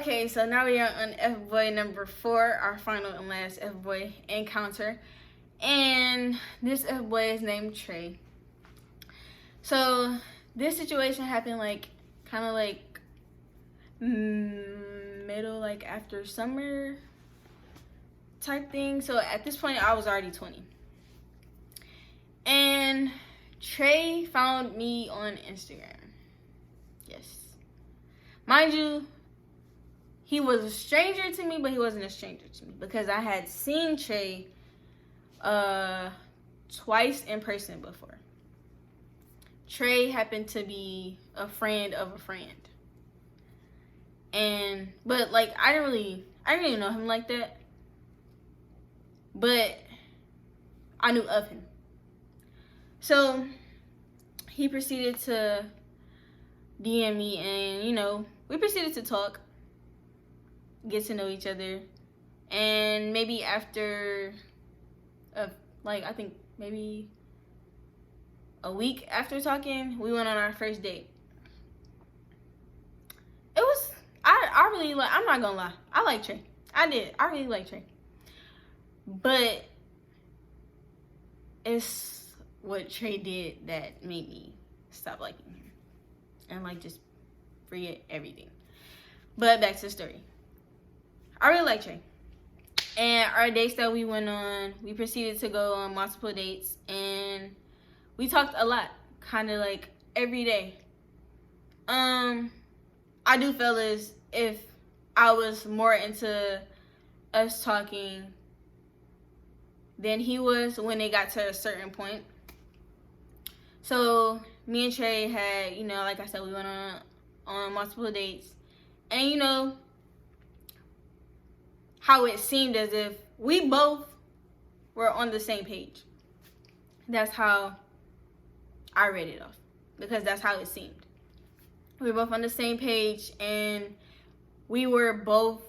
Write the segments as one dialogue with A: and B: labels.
A: Okay, so now we are on F-Boy number 4, our final and last F-Boy encounter. And this F-Boy is named Trey. So this situation happened kind of middle, after summer type thing. So at this point, I was already 20. And Trey found me on Instagram. Yes. Mind you, he was a stranger to me, but he wasn't a stranger to me because I had seen Trey twice in person before. Trey happened to be a friend of a friend. But I didn't really know him like that. But I knew of him. So he proceeded to DM me and, we proceeded to talk, get to know each other. And maybe after, I think maybe a week after talking, we went on our first date. It was, I really I'm not gonna lie, I like Trey. I really like Trey. But it's what Trey did that made me stop liking him and just forget everything. But back to the story. I really like Trey. And our dates that we went on, we proceeded to go on multiple dates, and we talked a lot, kind of every day. I do feel as if I was more into us talking than he was when it got to a certain point. So me and Trey had, like I said, we went on multiple dates, and how it seemed as if we both were on the same page. That's how I read it off, because that's how it seemed. We were both on the same page, and we were both,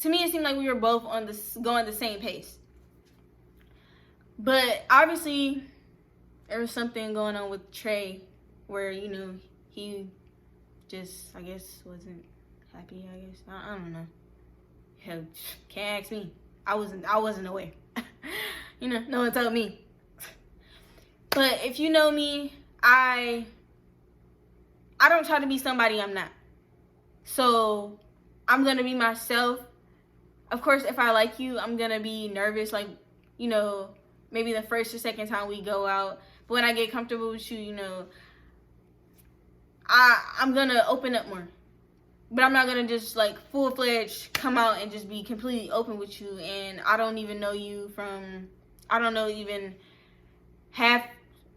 A: to me it seemed like we were both going the same pace. But obviously there was something going on with Trey where, he just, I guess, wasn't happy, I guess. I don't know. Hell, can't ask me. I wasn't aware. No one told me. But if you know me, I don't try to be somebody I'm not. So I'm gonna be myself. Of course, if I like you, I'm gonna be nervous, maybe the first or second time we go out. But when I get comfortable with you, I'm gonna open up more. But I'm not gonna just full-fledged come out and just be completely open with you, and I don't even know you from, I don't know even half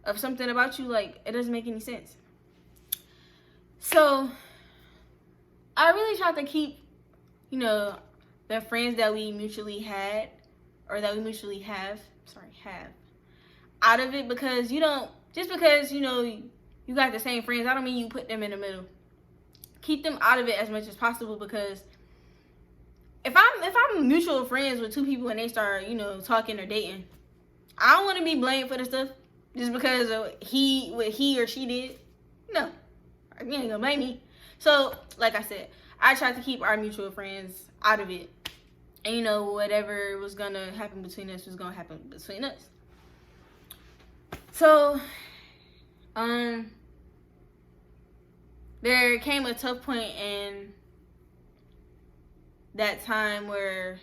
A: of something about you. It doesn't make any sense. So I really tried to keep, the friends that we mutually had, or that we mutually have out of it, because just because you got the same friends, I don't mean you put them in the middle. Keep them out of it as much as possible, because if I'm mutual friends with two people and they start talking or dating, I don't want to be blamed for the stuff just because of what he or she did. No, you ain't gonna blame me. So like I said, I tried to keep our mutual friends out of it, and whatever was gonna happen between us was gonna happen between us. So there came a tough point in that time where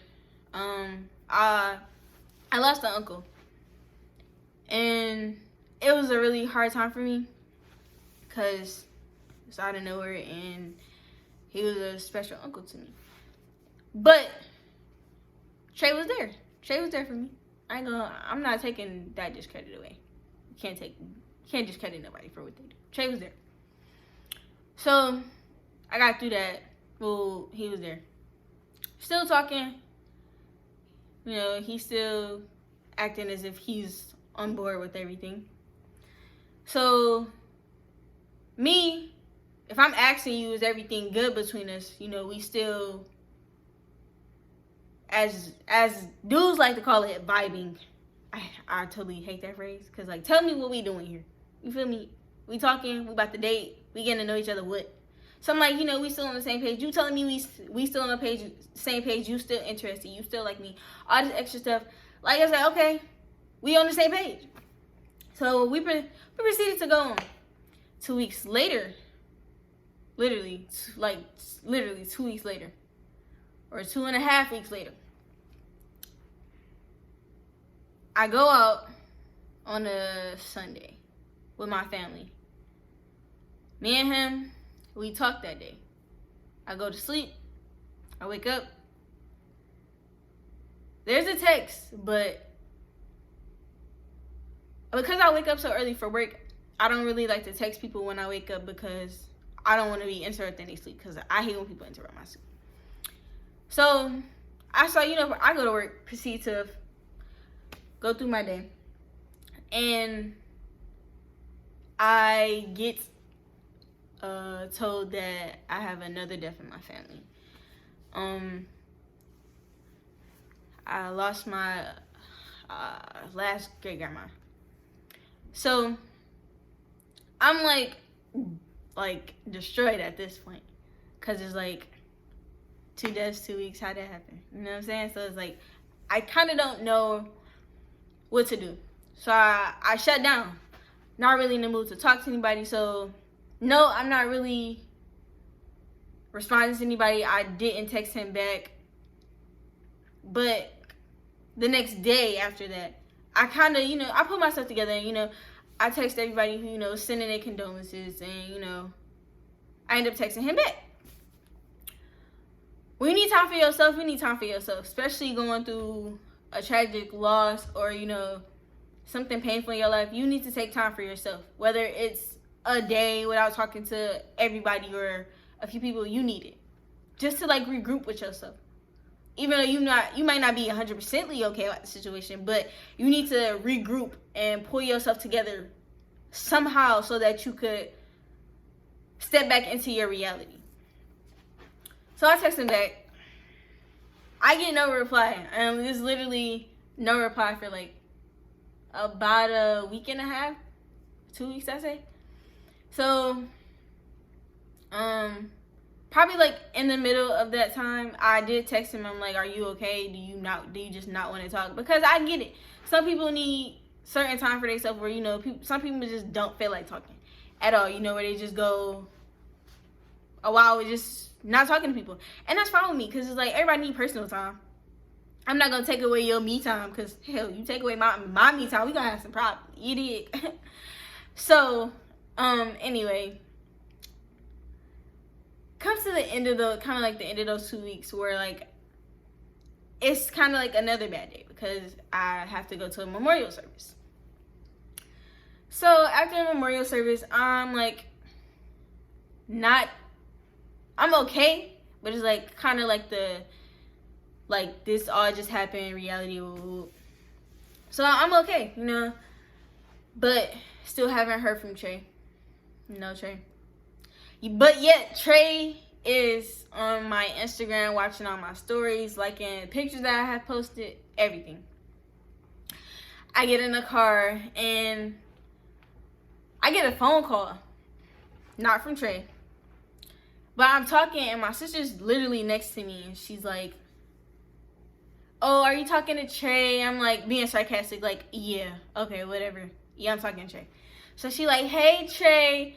A: I lost an uncle, and it was a really hard time for me because it's out of nowhere, and he was a special uncle to me. But Trey was there. Trey was there for me. I'm not taking that discredit away. You can't discredit nobody for what they do. Trey was there. So I got through that. Well, he was there. Still talking. He's still acting as if he's on board with everything. So me, if I'm asking you, is everything good between us? We still, as dudes like to call it, vibing. I totally hate that phrase, because tell me what we doing here. You feel me? We talking, we about to date, we getting to know each other, what? So I'm like, we still on the same page. You telling me we still on the same page, you still interested, you still like me, all this extra stuff. Like I said, okay, we on the same page. So we proceeded to go on. 2 weeks later, literally 2 weeks later, or 2.5 weeks later, I go out on a Sunday with my family. Me and him, we talked that day. I go to sleep. I wake up. There's a text, but because I wake up so early for work, I don't really like to text people when I wake up because I don't want to be interrupted in their sleep, because I hate when people interrupt my sleep. So I saw, I go to work, proceed to go through my day, and I get told that I have another death in my family. I lost my last great grandma. So I'm like destroyed at this point, because it's like 2 deaths, 2 weeks. How'd that happen? You know what I'm saying? So it's like I kind of don't know what to do. So I shut down. Not really in the mood to talk to anybody. So no, I'm not really responding to anybody. I didn't text him back. But the next day after that, I kind of, I put myself together and, I text everybody who, sending their condolences, and, I end up texting him back. When you need time for yourself, you need time for yourself, especially going through a tragic loss or, something painful in your life. You need to take time for yourself, whether it's a day without talking to everybody or a few people. You need it just to regroup with yourself. Even though you might not be 100% okay with the situation, but you need to regroup and pull yourself together somehow so that you could step back into your reality. So I text him back. I get no reply. There's literally no reply for about a week and a half, 2 weeks, I say. So, probably in the middle of that time, I did text him. I'm like, "Are you okay? Do you just not want to talk?" Because I get it. Some people need certain time for themselves where, some people just don't feel like talking at all, where they just go a while with just not talking to people. And that's fine with me, because it's everybody need personal time. I'm not going to take away your me time, because, hell, you take away my me time, we going to have some problems. You dig? So, anyway, comes to the end of the end of those 2 weeks where it's kind of another bad day, because I have to go to a memorial service. So after the memorial service, I'm I'm okay, but it's kind of this all just happened in reality. So I'm okay, but still haven't heard from Trey. No Trey. But yet Trey is on my Instagram, watching all my stories, liking pictures that I have posted, everything. I get in the car and I get a phone call, not from Trey, but I'm talking and my sister's literally next to me, and she's like, "Oh, are you talking to Trey?" I'm being sarcastic, "Yeah, okay, whatever. Yeah, I'm talking to Trey." So she "Hey, Trey,"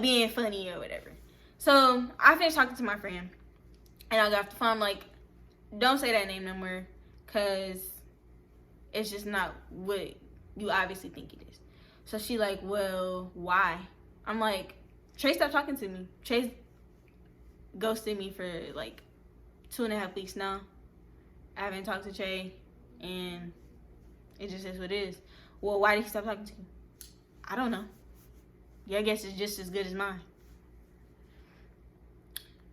A: being funny or whatever. So I finished talking to my friend, and I got off the phone. I'm "Don't say that name no more, because it's just not what you obviously think it is." So she "Well, why?" I'm "Trey stopped talking to me. Trey's ghosted me for 2.5 weeks now. I haven't talked to Trey, and it just is what it is." "Well, why did he stop talking to you?" "I don't know. Your guess is just as good as mine."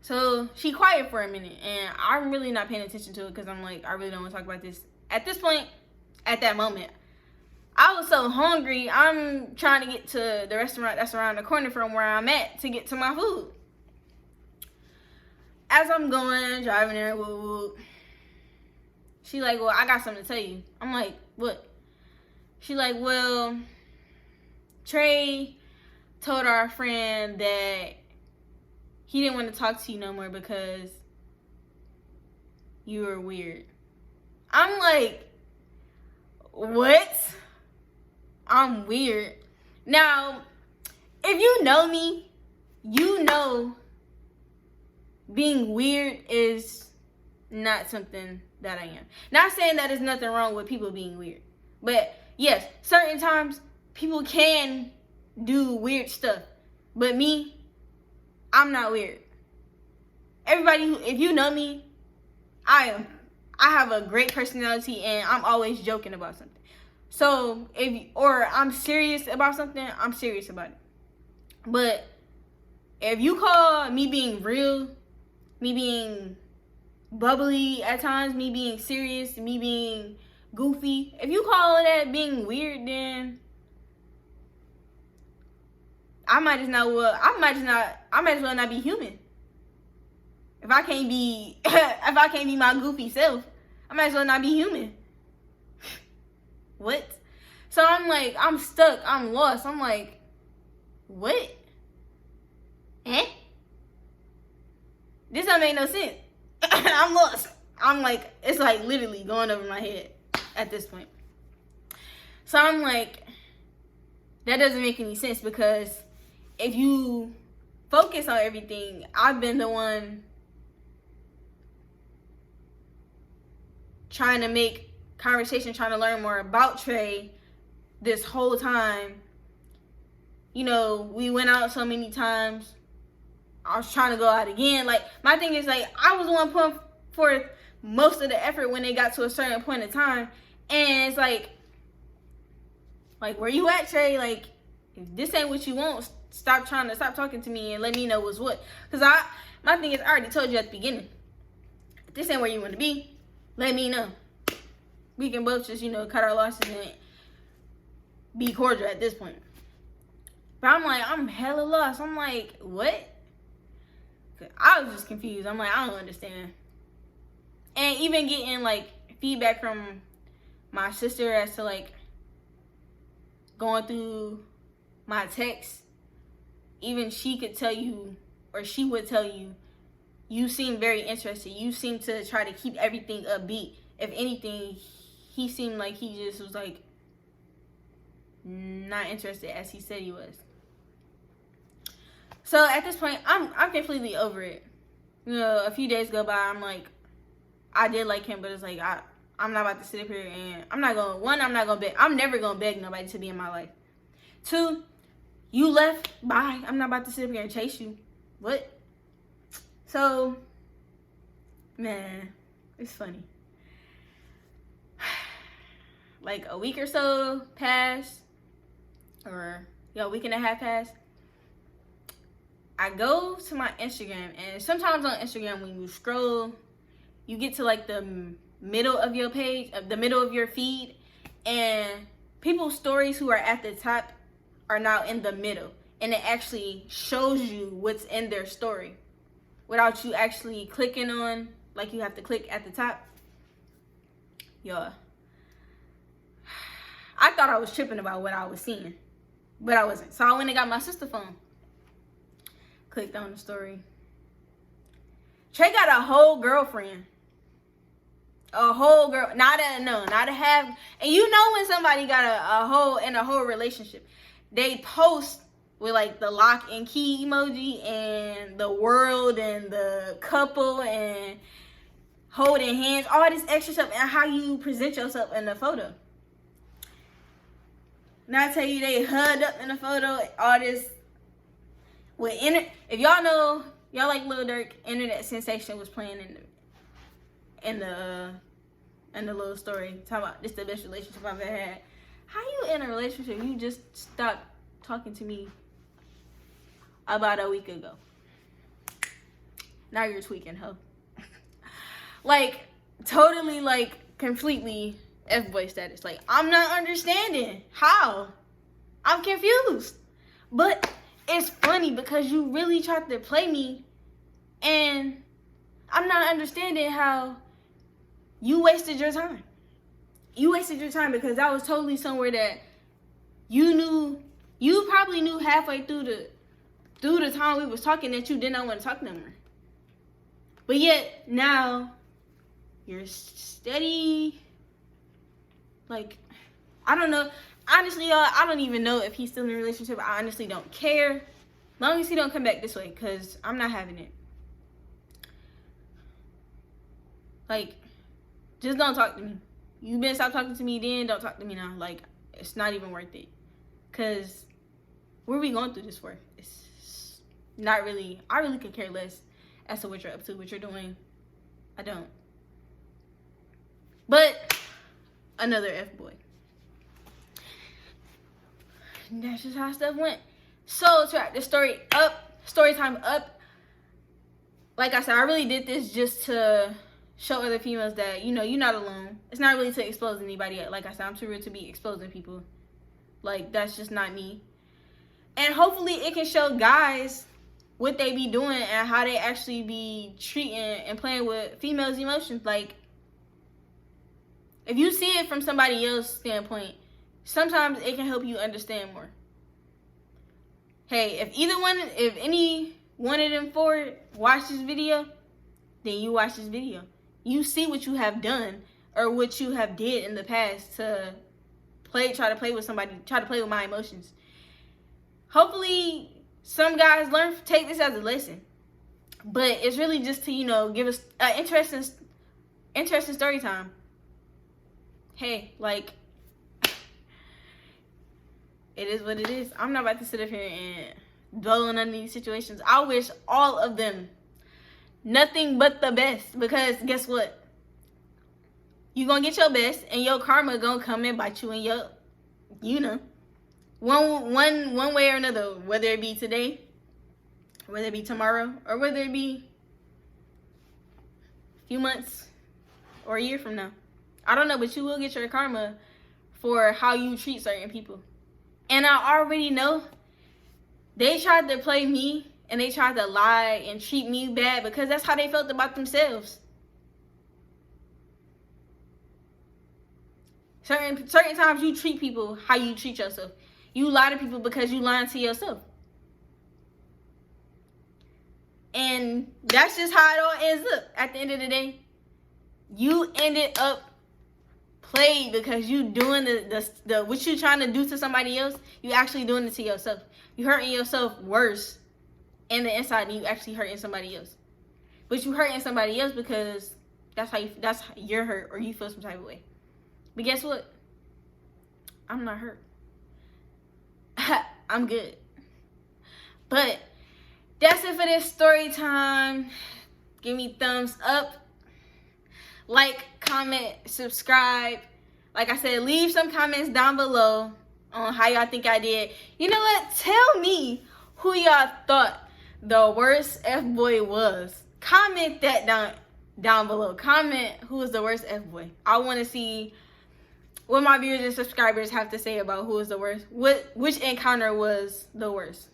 A: So she quiet for a minute, and I'm really not paying attention to it, because I'm I really don't want to talk about this. At this point, at that moment, I was so hungry, I'm trying to get to the restaurant that's around the corner from where I'm at to get to my food. As I'm going, driving there, she "Well, I got something to tell you." I'm "What?" She "Well, Trey told our friend that he didn't want to talk to you no more because you were weird. I'm like, what? I'm weird. Now, if you know me, you know being weird is not something that I am. Not saying that there's nothing wrong with people being weird. But yes, certain times people can do weird stuff. But me, I'm not weird. Everybody, if you know me, I have a great personality and I'm always joking about something. So or I'm serious about something, I'm serious about it. But if you call me being real, me being bubbly at times, me being serious, me being goofy, if you call that being weird, then I might as well not be human. If I can't be my goofy self, I might as well not be human. What? So I'm like, I'm stuck, I'm lost. I'm like, what? This don't make no sense. I'm lost. I'm like, it's like literally going over my head at this point. So I'm like, that doesn't make any sense, because if you focus on everything, I've been the one trying to make conversation, trying to learn more about Trey this whole time. You know, we went out so many times. I was trying to go out again. Like, my thing is, like, I was the one putting forth most of the effort when they got to a certain point in time. And it's like, where you at, Trey? Like, if this ain't what you want, stop talking to me and let me know what's what. Because my thing is, I already told you at the beginning, if this ain't where you want to be, let me know. We can both just, cut our losses and be cordial at this point. But I'm like, I'm hella lost. I'm like, what? I was just confused. I'm like, I don't understand. And even getting, like, feedback from my sister as to, like, going through my texts, even she could tell you, or she would tell you, you seem very interested. You seem to try to keep everything upbeat. If anything, he seemed like he just was, like, not interested as he said he was. So at this point, I'm completely over it. A few days go by, I'm like, I did like him, but it's like, I'm not about to sit up here and I'm never gonna beg nobody to be in my life. 2, you left, bye. I'm not about to sit up here and chase you. What? So, man, it's funny. Like a week or so passed, or a week and a half passed. I go to my Instagram, and sometimes on Instagram when you scroll, you get to like the middle of your page, the middle of your feed, and people's stories who are at the top are now in the middle, and it actually shows you what's in their story without you actually clicking on, like you have to click at the top. Yo, I thought I was tripping about what I was seeing, but I wasn't. So I went and got my sister's phone. Clicked on the story. Trey got a whole girlfriend. A whole girl. Not a half. And you know when somebody got a whole relationship, they post with like the lock and key emoji and the world and the couple and holding hands, all this extra stuff, and how you present yourself in the photo. Now I tell you, they hugged up in the photo, all this. If y'all know, y'all like Lil Durk, Internet Sensation was playing in the little story, talking about this the best relationship I've ever had. How you in a relationship? You just stopped talking to me about a week ago. Now you're tweaking, ho. Like, totally, like, completely F-boy status. Like, I'm not understanding. How? I'm confused. But it's funny because you really tried to play me, and I'm not understanding how you wasted your time. You wasted your time because that was totally somewhere that you knew You probably knew halfway through the time we was talking that you did not want to talk no more. But yet now you're steady. Like, I don't know. Honestly, y'all, I don't even know if he's still in a relationship. I honestly don't care. As long as he don't come back this way, because I'm not having it. Like, just don't talk to me. You better stop talking to me then. Don't talk to me now. Like, it's not even worth it. Because what are we going through this for? It's not really. I really could care less as to what you're up to, what you're doing. I don't. But another F-boy. That's just how stuff went. So to wrap the story time up. Like I said, I really did this just to show other females that, you know, you're not alone. It's not really to expose anybody. Like I said, I'm too rude to be exposing people. Like, that's just not me. And hopefully it can show guys what they be doing and how they actually be treating and playing with females' emotions. Like, if you see it from somebody else's standpoint, sometimes it can help you understand more. Hey, if any one of them four watch this video, then you watch this video. You see what you have done or what you have did in the past to try to play with somebody, try to play with my emotions. Hopefully some guys take this as a lesson. But it's really just to, you know, give us an interesting story time. Hey, like, it is what it is. I'm not about to sit up here and dwell on none of these situations. I wish all of them nothing but the best, because guess what? You gonna get your best, and your karma gonna come and bite you in your, you know, one way or another. Whether it be today, whether it be tomorrow, or whether it be a few months or a year from now. I don't know, but you will get your karma for how you treat certain people. And I already know they tried to play me and they tried to lie and treat me bad because that's how they felt about themselves. Certain times you treat people how you treat yourself. You lie to people because you lying to yourself. And that's just how it all ends up at the end of the day. You ended up played because you doing the what you trying to do to somebody else, you actually doing it to yourself. You hurting yourself worse in the inside than you actually hurting somebody else. But you hurting somebody else because that's how you're hurt or you feel some type of way. But guess what? I'm not hurt. I'm good. But that's it for this story time. Give me thumbs up. Like, comment, subscribe. Like I said, leave some comments down below on how y'all think I did. You know what? Tell me who y'all thought the worst F-boy was. Comment that down below. Comment who was the worst F-boy. I want to see what my viewers and subscribers have to say about who was the worst. Which encounter was the worst.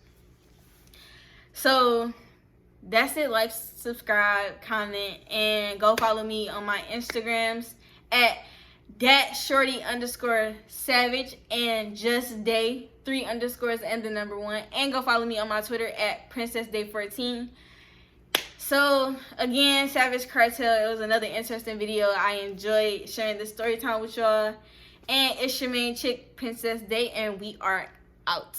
A: So that's it. Like, subscribe, comment, and go follow me on my Instagrams at @shorty_savage and justday 3 underscores and the number 1, and go follow me on my Twitter at princessday14. So again, Savage Cartel, it was another interesting video. I enjoyed sharing this story time with y'all, and it's your main chick, Princess Day, and we are out.